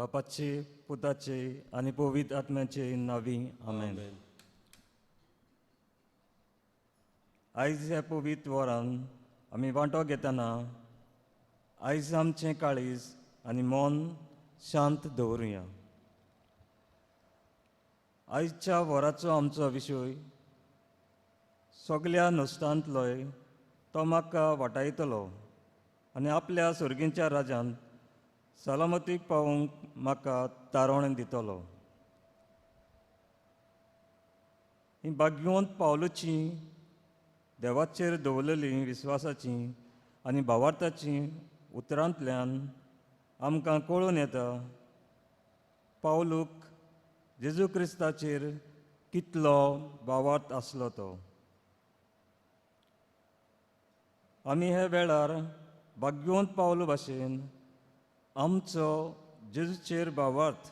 बापाचे, पुताचे आनी पवित्र आत्म्याचे नांवी आमेन. आयज ह्या पवित्र वरान आमी वांटो घेतना आयज आमचें काळीज आनी मन शांत दवरुया. आयच्या वराचो आमचो विशय सगल्या नुस्तांतलोय तो म्हाका वाटायतलो आनी आपल्या सुर्गींच्या राज्यांत सलामतीक पावूंक म्हाका तारण दितलो. ही भाग्यवंत पावलुची देवाचेर दवरलेली विस्वासाची आनी भावार्थाची उतरांतल्यान आमकां कळून येता पावलूक जेजू क्रिस्ताचेर कितलो भावार्थ आसलो तो. आमी हे वेळार भाग्यवंत पावलो भाशेन आमचो जेजूचेर भावार्थ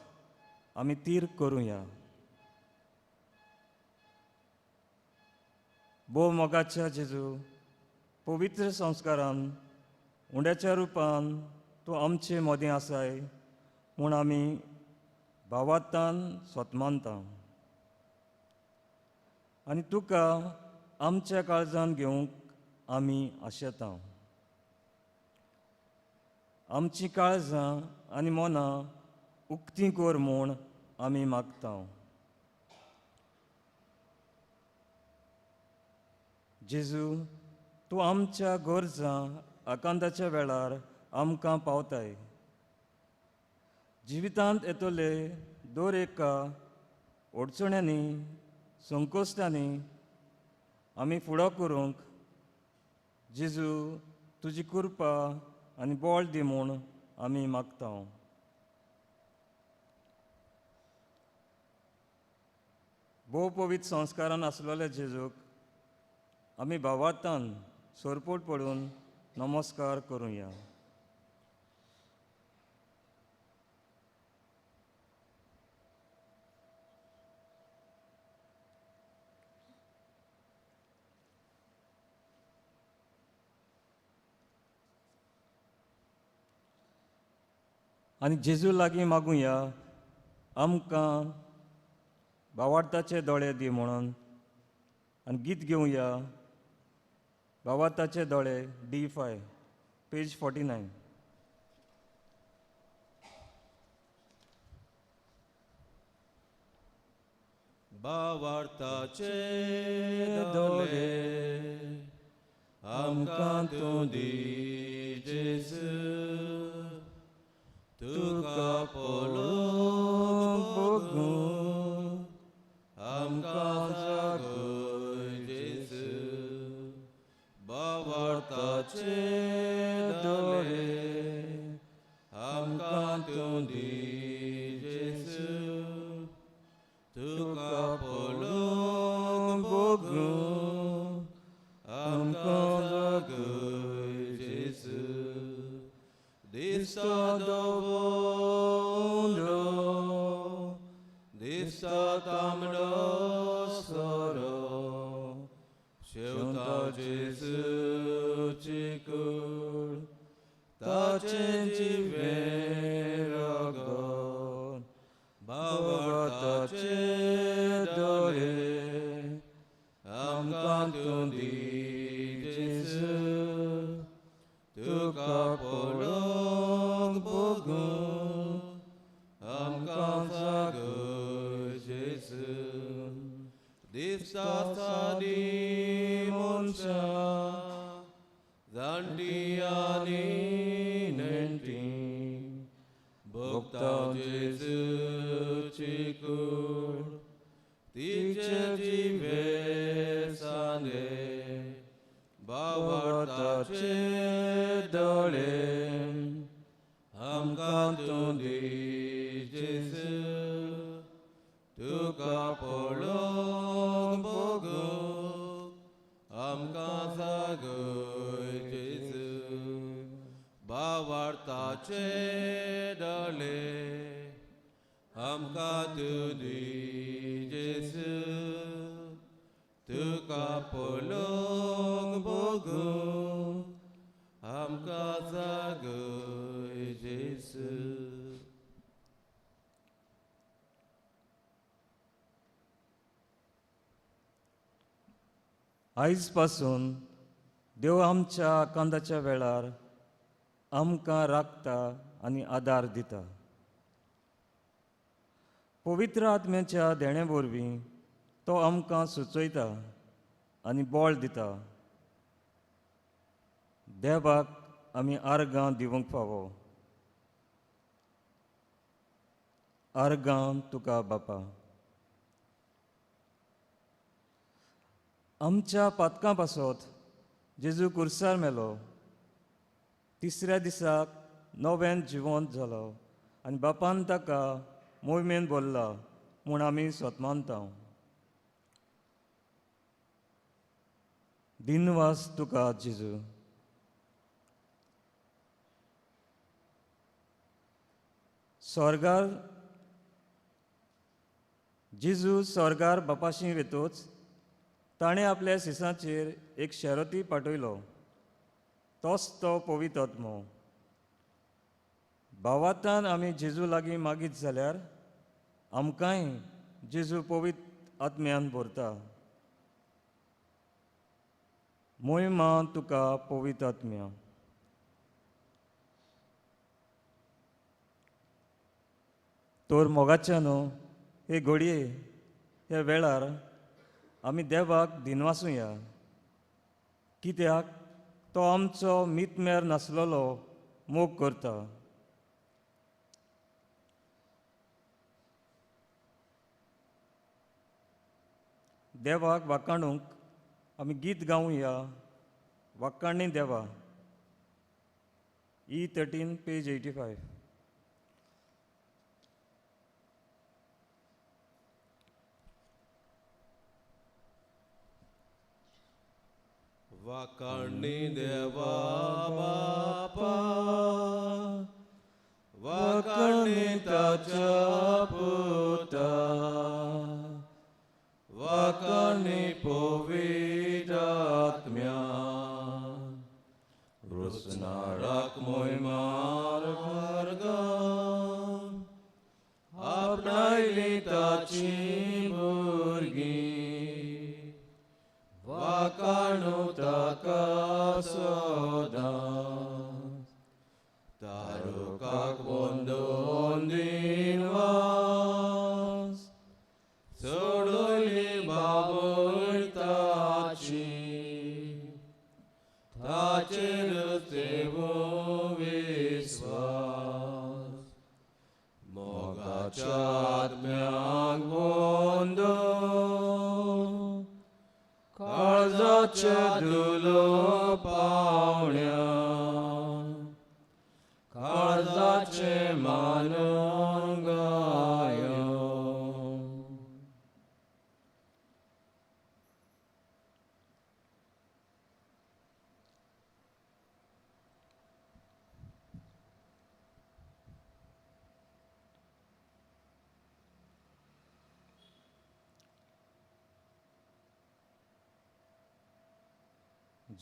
आमी तीर करुया. भोव मोगाच्या जेजू, पवित्र संस्कारान उंड्याच्या रुपान तूं आमचे मदीं आसाय म्हूण आमी भावार्थान सोतमानता आनी तुका आमच्या काळजान घेवंक आमी आशेता. आमची काळजां आनी मनां उक्तीं कर म्हूण आमी मागता. जेजू, तूं आमच्या गरजां आकांताच्या वेळार आमकां पावताय. जिवितांत येतले दर एका अडचण्यांनी संकोश्टांनी आमी फुडो करूंक जेजू तुजी कृपा आनी बळ दी म्हूण आमी मागता. भोव पवित्र संस्कारान आसलेल्या जेजूक आमी भावार्थान सोरपोट पडून नमस्कार करुया. आनी जेजू लागीं मागुया आमकां भावार्थाचे दोळे दी म्हणून. आनी गीत घेवया भावार्थाचे दोळे D5 पेज 49. भावार्थाचे दोळे आमकां तूं दी जेजू, तुका पळोवंक बगूंक आमकां जागय जेजू. भावार्थाचे दोळे आमकां तूं दी जेजू, तुका पळोवंक बगूंक आमकां जागय जेजू. दिसता दोवोंडो दिसता तांबडो सोरो, शेवता जेजूची कूड ताचे जिवेर रगत. भावार्थाचे दोळे आमकां तूं दी जेजू, तुका पळोवंक बगूंक आमकां जागय जेजू. दिसता सादी मनशां जाणटी आनी नेणटी, भोगता जेजूची कूड तिचे जिवे सांगे. भावार्थाचे दोळे आमकां तूं दी जेजू, तुका पळोवंक बगूंक आमकां जागय जेजू. भावार्थाचे दोळे आमकां तूं दी जेजू, तुका पळोवंक बगूंक आमकां जागय जेजू. आयज पासून देव आमच्या कांताच्या वेळार आमकां राखता आनी आदार दिता. पवित्र आत्म्याच्या देणे वरवीं तो आमकां सुचयता आनी बळ दिता. देवाक आमी आर्गां दिवंक फावो. आर्गां तुका बापा. आमच्या पातकां पासत जेजू कुर्सार मेलो. तिसऱ्या दिसाक नव्यान जिवंत जालो आनी बापान ताका मोहिमेन भरला म्हूण आमी सोतमानता. दिनवास तुका जेजू. स्वर्गार जेजू स्वर्गार बापाशी वेतूच ताणें आपल्या सिसांचेर एक शेरोती पाठयलो. तोच तो पवित्र आत्मो. भावार्थान आमी जेजू लागीं मागीत जाल्यार आमकांय जेजू पवित्र आत्म्यान भरता. मोहिमा तुका पवित्र आत्म्या. तोर मोगाच्या न्हू हे घडये ह्या वेळार आमी देवाक दिनवासूया. कित्याक तो आमचो मितमेर नासलेलो मोग करता. देवाक वाखाणूंक आमी गीत गावुया. वाखाणणी देवा. E13 page 85. वाखाणणी देवा बापा. वाखाणणी ताच्या पुता. वाखाणणी पवित्र आत्म्या. रुसनाराक मोहिमार मार्गा. आपणायली ताची भुरगीं. वाखाणू ताका सदां. तारुकाक वंदन दिनवास. सोडली बाबूय ताची. ताचेर तेवो विस्वास. मोगाच्या आत्म्याक वंदन. काळजाचे धुलो पावण्या. काळजाचे मानून गायो.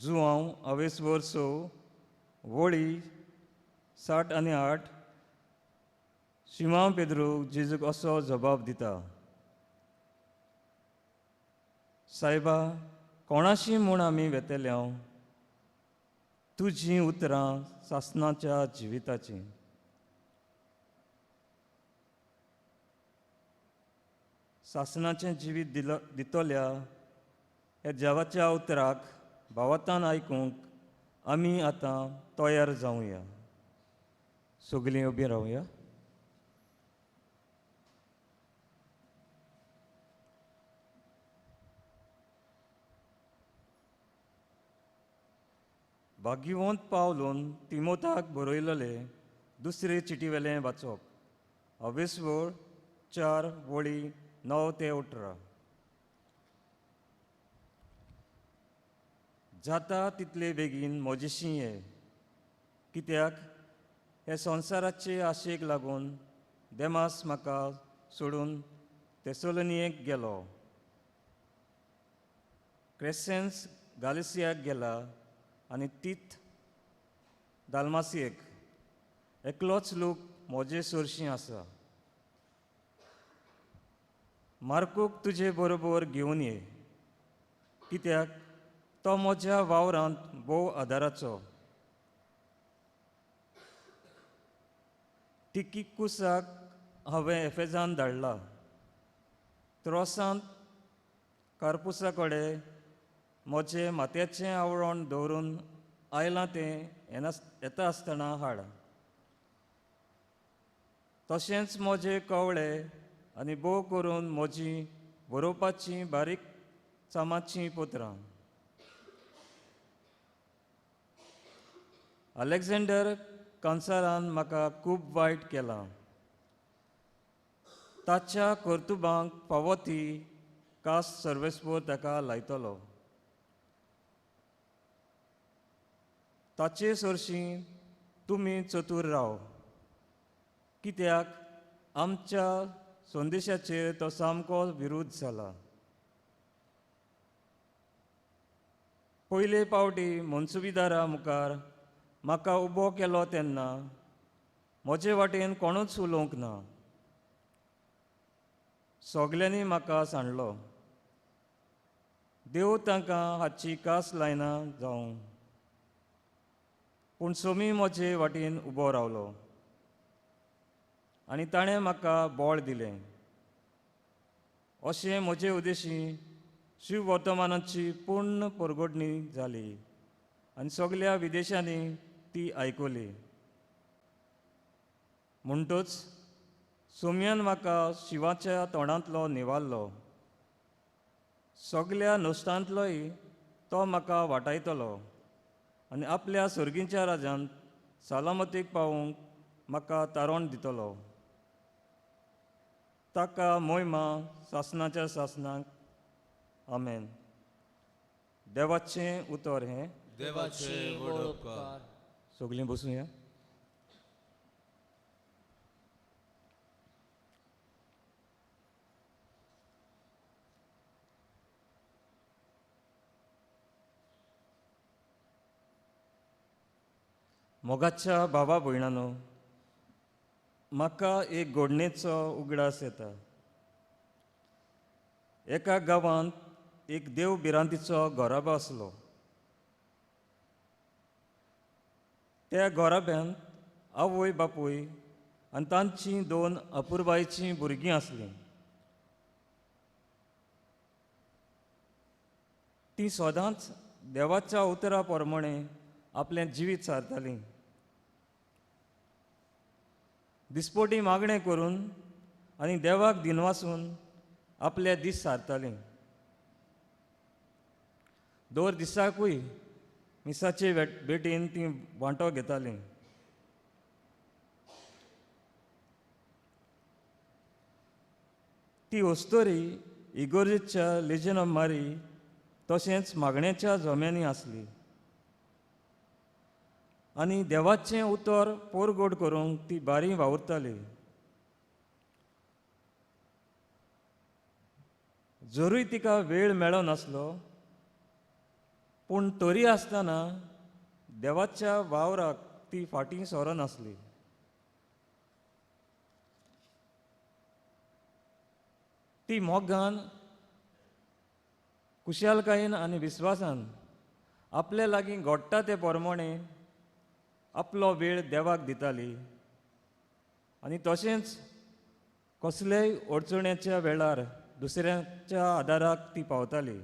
जुआंव 20 वर्सो वळी 7 आनी 8 शिमांव पेद्रूक जेजूक असो जबाब दिता. सायबा कोणाशी म्हूण आमी वेतेल्या. तुजीं उतरां सासणाच्या जिविताचीं. सासणाचें जिवीत दितोल्या ह्या देवाच्या उतराक भावार्थान आयकूंक आमी आतां तयार जावुया. सगळीं उबीं रावया. भाग्यवंत पावलून तिमोथाक बरयलेले दुसरे चिटीवेलें वाचप. 20 4 वळी 9 ते 18. जाता तितले बेगीन म्हजेशी ये. कित्याक हे संवसाराचे आशेक लागून देमास म्हाका सोडून थेसलोनिकेक गेलो. क्रेसेन्स गालिसियाक गेला आनी तीत दाल्मासियेक. एकलोच लोक म्हजे सोरशीं आसा. मार्कूक तुजे बरोबर घेवन ये. कित्याक तो म्हज्या वावरांत भोव आदाराचो. तिकिकुसाक हांवें एफेजान धाडला. त्रोसांत कार्पुसा कडेन म्हजें माथ्याचें आवरण दवरून आयलां तें येता आसतना हाड. तशेंच म्हजे कवळे आनी भोव करून म्हजीं बरोवपाचीं बारीक चामाचीं पत्रां. अलेक्झांडर कांसारान म्हाका खूब वायट केलां. ताच्या कर्तुबांक फावो ती कास सर्वेस्पो ताका लायतलो. ताचे सरशीं तुमी चतूर राव, कित्याक आमच्या संदेशाचेर तो सामको विरुध्द जाला. पयले फावटी मनसुबेदारा मुखार म्हाका उबो केलो तेन्ना म्हजे वाटेन कोणूच उलोवंक ना. सगल्यांनी म्हाका सांडलो. देव तांकां हाची कास लायना जावं. पूण सोमी म्हजे वाटेन उबो रावलो आनी ताणें म्हाका बळ दिलें. अशें म्हजे उद्देशीं शिव वर्तमानाची पूर्ण परगडणी जाली आनी सगल्या विदेशांनी ती आयकली. म्हणटच सोमयान म्हाका शिवाच्या तोंडांतलो निवाल्लो. सगल्या नश्टांतलोय तो म्हाका वाटायतलो आनी आपल्या सर्गीच्या राज्यांत सालामतीक पावूंक म्हाका तारण दितलो. ताका महिमा सासणाच्या सासणाक. आमेन. देवाचें उतर हें. देवाचे व्हड उपकार. सगलीं बसूया. मोगाच्या भावा भयणांनो, म्हाका एक घडणेचो उगडास येता. एका गांवांत एक देव भिरांतीचो घोराबो आसलो. त्या घोराब्यांत आवय बापूय आनी तांचीं 2 अपुरबायेचीं भुरगीं आसलीं. तीं सदांच देवाच्या उतरा प्रमाणें आपलें जिवीत सारतालीं. दिसपटी मागणें करून आनी देवाक दिनवासून आपले दीस सारतालीं. दर दिसाकूय मिसाचे भेटीन तीं वांटो घेतालीं. ती वस्तोरी इगोर्जेच्या लेजन ऑफ मारी तशेंच मागण्याच्या जोम्यांनी आसली आनी देवाचें उतर पोरगोड करूंक ती बारी वावुरताली. जरूय तिका वेळ मेळो नासलो, पूण तरी आसतना देवाच्या वावराक ती फाटीं सरनासली. ती मोगान, कुशालकायेन आनी विस्वासान आपले लागीं घडटा ते प्रमाणें आपलो वेळ देवाक दिताली आनी तशेंच कसलेय अडचणेच्या वेळार दुसऱ्याच्या आदाराक ती पावताली.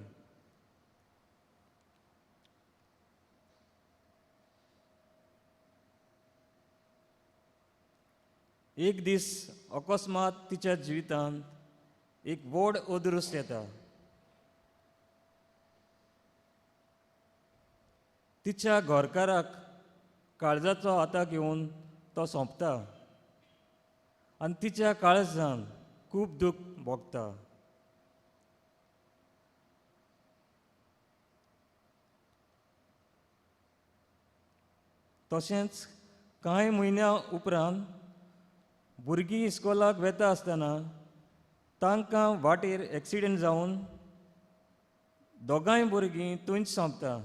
एक दीस अकस्मात तिच्या जिवितांत एक व्हड अदृश्ट येता. तिच्या घरकाराक काळजाचो आताक येवन तो सोंपता आनी तिच्या काळजान खूब दूख भोगता. तशेंच कांय म्हयन्या उपरांत भुरगीं इस्कोलाक वेता आसतना तांकां वाटेर एक्सिडेंट जावन दोगांय भुरगीं थंयच सोंपता.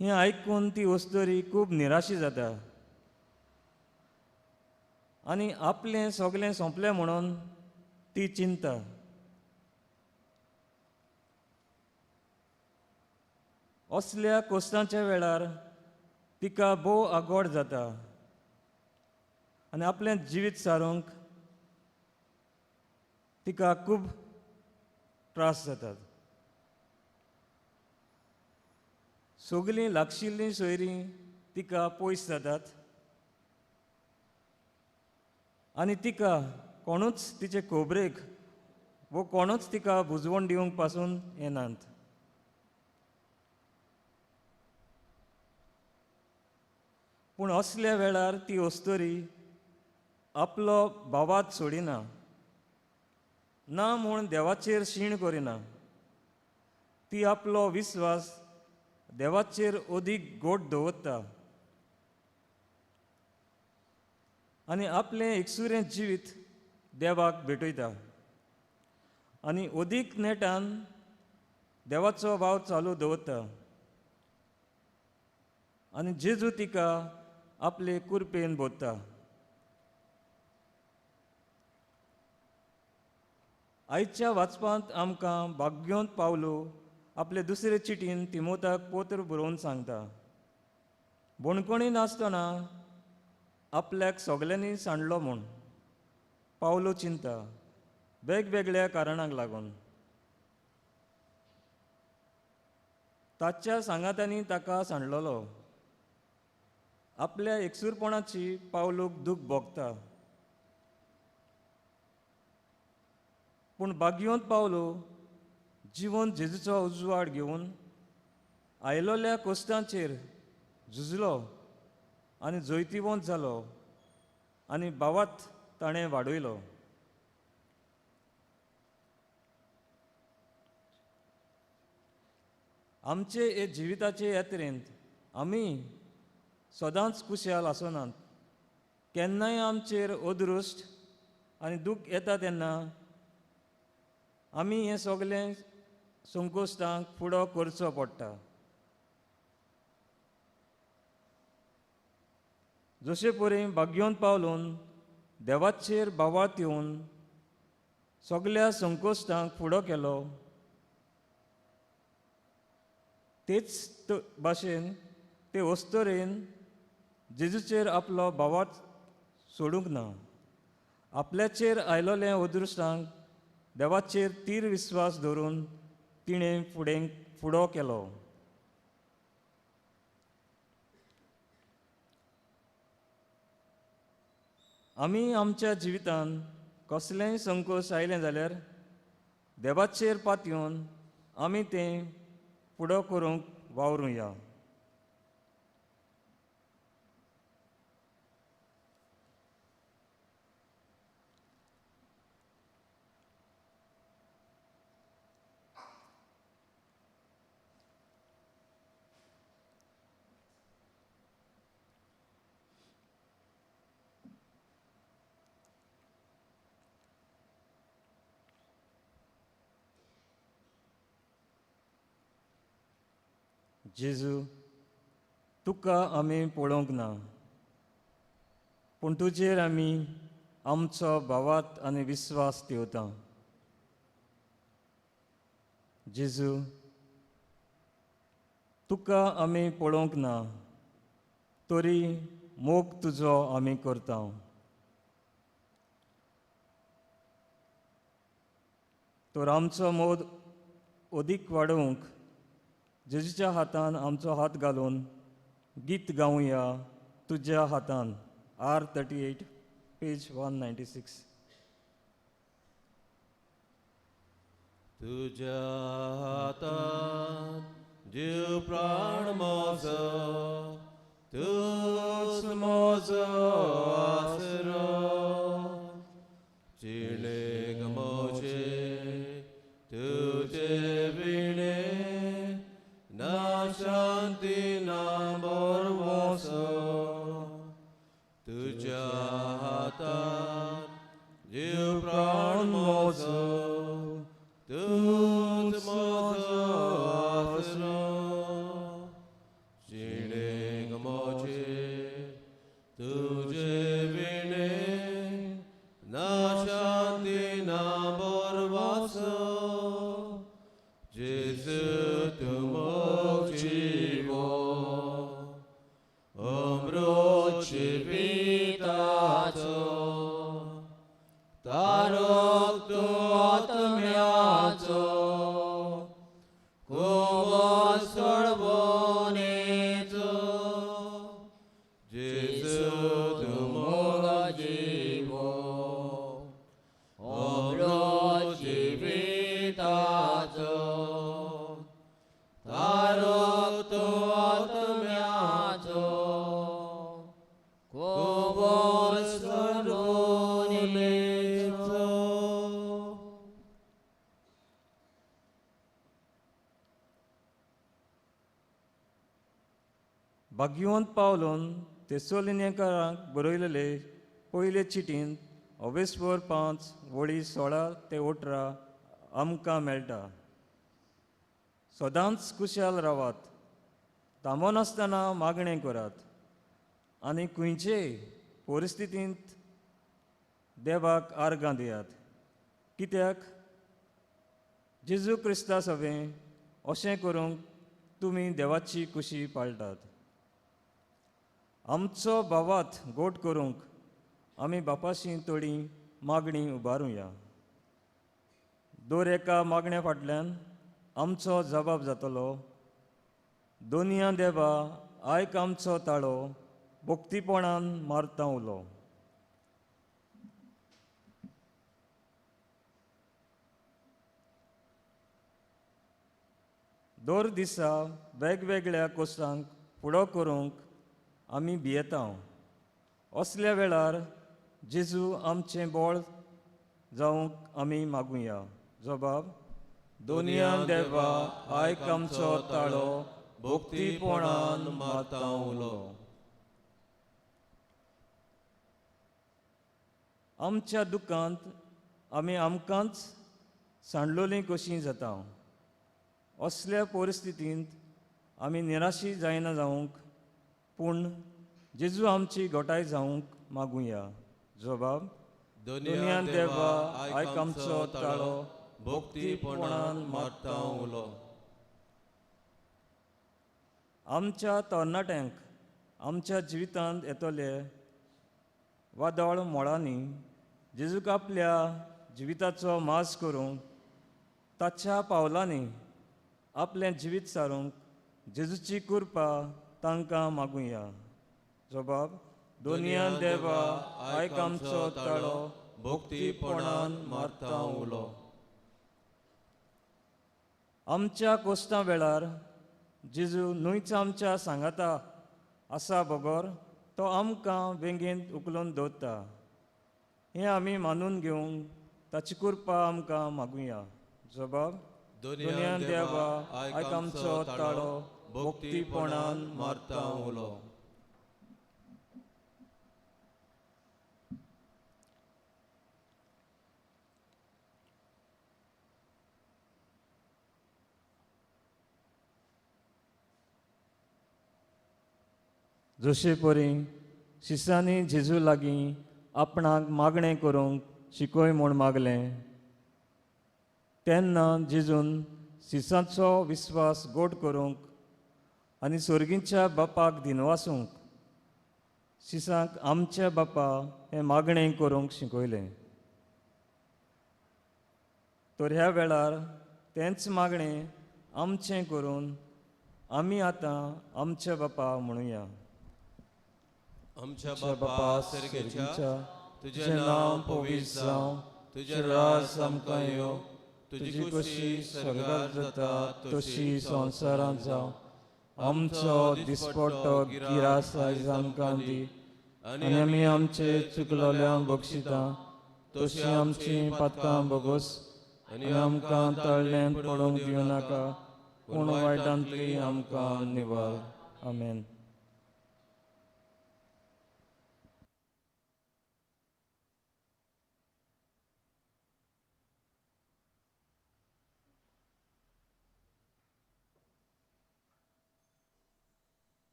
हें आयकून ती वस्तोरी खूब निराशी जाता आनी आपलें सगलें सोंपलें म्हणून ती चिंता. असल्या कोश्टांच्या वेळार तिका भोव आगोड जाता आनी आपलें जिवीत सारूंक तिका खूब त्रास जातात. सगलीं लागशिल्लीं सोयरीं तिका पयस जातात आनी तिका कोणूच तिचे खोबरेक वो कोणूच तिका बुजवण दिवंक पासून येनात. पूण असल्या वेळार ती वस्तोरी आपलो भावात सोडिना, ना म्हूण देवाचेर शीण करिना. ती आपलो विस्वास देवाचेर अदीक गोट दवरता आनी आपलें एकसुरें जिवीत देवाक भेटयता आनी अदीक नेटान देवाचो भाव चालू दवरता. आनी जेजू तिका आपले कुरपेन बोधता. आयच्या वाचपांत आमकां भाग्योंत पावलो आपले दुसरे चिटीन तिमोथाक पोत्र बरोवन सांगता. बोणकोणीन आसतना आपल्याक सगल्यांनी सांडलो म्हूण पावलो चिंता वेगवेगळ्या कारणांक लागून. ताच्या सांगात्यांनी ताका सांडलोलो. आपल्या एकसूरपणाची पावलूक दूख भोगता. पूण भाग्योंत पावलो जिवन जेजूचो उजवाड घेवन आयलोल्या कोश्टांचेर झुजलो आनी जैतिवंत जालो आनी भावात ताणें वाडयलो. आमचे हे जिविताचे यात्रेंत आमी सदांच कुशाल आसनात. केन्नाय आमचेर अदृश्ट आनी दूख येता तेन्ना आमी हें सगलें संकोश्टांक फुडो करचो पडटा. जशे परेन भाग्योंत पावलोन देवाचेर भावार्थ येवन सगल्या संकोश्टांक फुडो केलो, तेच भाशेन ते वस्तोरेन जेजूचेर आपलो भावार्थ सोडूंक ना. आपल्याचेर आयलोल्या अदृश्टांक देवाचेर तीर विस्वास धरून तिणें फुडो केलो. आमी आमच्या जिवितांत कसलेंय संकोश आयलें जाल्यार देवाचेर पातयेवन आमी तें फुडो करूंक वावरुया. जेजू, तुका आमी पळोवंक ना, पूण तुजेर आमी आमचो भावार्थ आनी विस्वास ठेवता. जेजू, तुका आमी पळोवंक ना, तरी मोग तुजो आमी करता. तर आमचो मोग अदीक वाडोवंक जेजूच्या हातान आमचो हात घालून गीत गावया तुज्या हातान. R38, page 196. तुज्या हातान जीव प्राण म्हजो, तूच म्हजो आसरो. जिणेक म्हजे तुजे विणे, ना शांती ना बोरवोसो. तुज्या हातान जीव प्राण म्हजो, तूच म्हजो आसरो. जिणेक म्हजे तुजे विणे, ना शांती ना बोरवोसो. जेजू तूं मोगची भाग्यवंत पावलोन तेसोलिनिकांक बरयलेले पयले चिटींत अवेस्पर 5 वळी 16 ते 18 आमकां मेळटा. सदांच कुशाल रावात, तामो नासतना मागणें करात आनी खंयचेय परिस्थितींत देवाक आर्गां दियात. कित्याक जेजू क्रिस्ता सवें अशें करूंक तुमी देवाची कुशी पाळटात. आमचो भावात गोट करूंक आमी बापाशी थोडी मागणी उबारुया. दर एका मागण्या फाटल्यान आमचो जबाब जातलो, दोनिया देवा आयक आमचो ताळो भोक्तीपणान मारता उलो. दर दिसा वेगवेगळ्या कोसांक फुडो करूंक आमी भियेता. असल्या वेळार जेजू आमचें बळ जावंक आमी मागुया. जबाब: दोनियान देवा आयक आमचो ताळो भोक्तीपणान मारता उलो. आमच्या दुखांत आमी आमकांच सांडलोलीं कशीं जाता. असल्या परिस्थितींत आमी निराशी जायना जावंक, पूण जेजू आमची घोटाय जावंक मागुया. जबाब: दोनियान देवा आयक आमचो ताळो भोक्तीपणान मारता उलो. आमच्या तरणाट्यांक आमच्या जिवितांत येतले वादळ मोळांनी जेजूक आपल्या जिविताचो माज करूंक, ताच्या पावलांनी आपलें जिवीत सारूंक जेजूची कृपा तांकां मागुया. जबाब: दोनियान देवा आयक आमचो ताळो भोक्तीपणान मारता उलो. आमच्या कोस्तां वेळार जेजू न्हूच आमच्या सांगाता आसा बगोर तो आमकां बेगीन उखलून दवरता. हें आमी मानून घेवंक ताची कृपा आमकां मागुया. जबाब: दोनियान देवा आयक आमचो ताळो भोक्तीपणान मारता उलो. जशे परी शिसांनी जेजू लागीं आपणाक मागणें करूंक शिकोय म्हूण मागलें, तेन्ना जेजून शिसांचो विस्वास गोड करूंक आनी सर्गीच्या बापाक दिनवासूंक शिसांक आमच्या बापा हें मागणें करूंक शिकयलें. तर ह्या वेळार तेंच मागणें आमचें करून आमी आतां आमच्या बापा म्हणुया. आमच्या बापा सर्गेच्या, तुजें नांव पवित्र जावं, तुजें राज आमकां येवं, तुजी कशी स्वर्गांत जाता तशी संवसारांत जावं. आमचो दिसपट्टो गिरास आयज आमकां दी, आनी आमी आमचे चुकलोल्यांक बक्षिता तशी आमची पातकां बोगोस, आनी आमकां तळ्यांत पडूंक दिवं नाका, पूण वायटांतली आमकां निवार. आमेन.